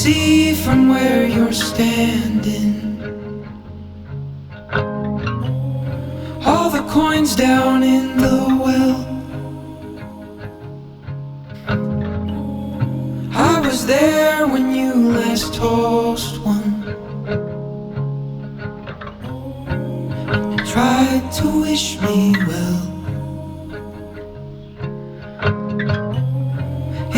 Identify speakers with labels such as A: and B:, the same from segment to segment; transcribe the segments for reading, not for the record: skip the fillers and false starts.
A: see from where you're standing. All the coins down in the well. I was there when you last tossed one. You tried to wish me well.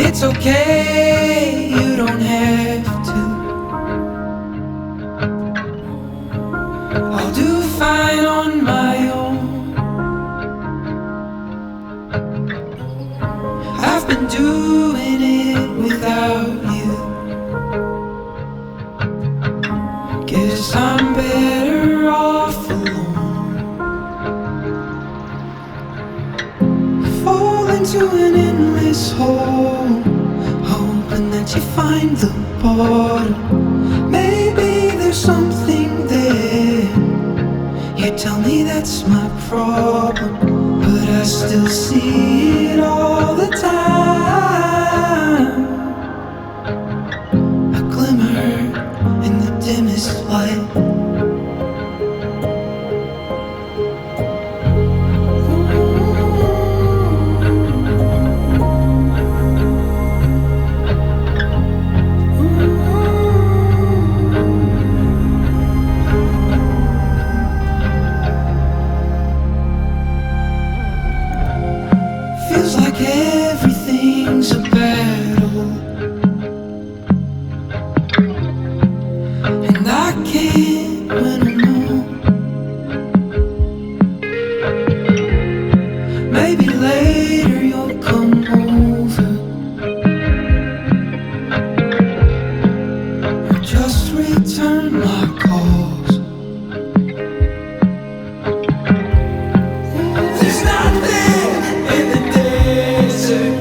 A: It's okay, you don't have to. I'll do fine on my own. I've been doing it without you. Guess I'm better off alone. Fall into an endless hole, hoping that you find the bottom. Maybe there's something there. You tell me that's my problem, but I still see it all the time. A glimmer in the dimmest light. Feels like everything's a battle, and I can't win alone. Maybe later you'll come over, or just return my calls. There's nothing in the desert,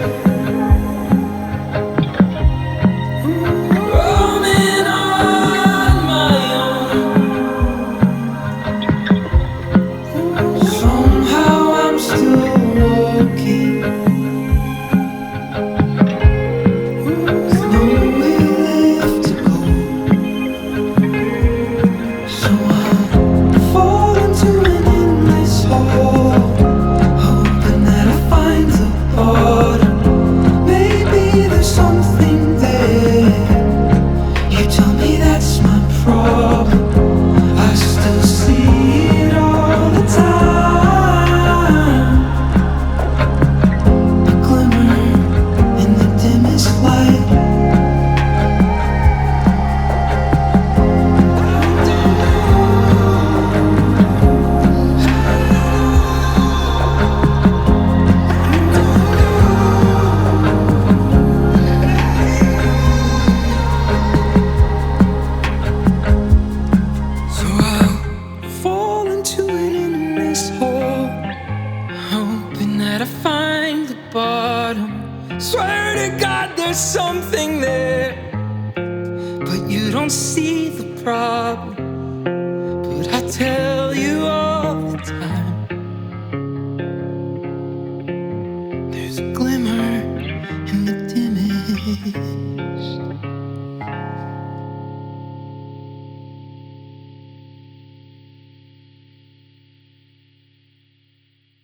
A: roaming on my own. Somehow I'm still walking, with nowhere left to go. So I fall into an endless hole, hoping that I find the bottom. Maybe there's something there. You tell me that's my problem. I still see it all the time. A glimmer in the dimmest light. So I'll fall into an endless hole, hoping that I find the bottom. Swear to God there's something there, but you don't see the problem.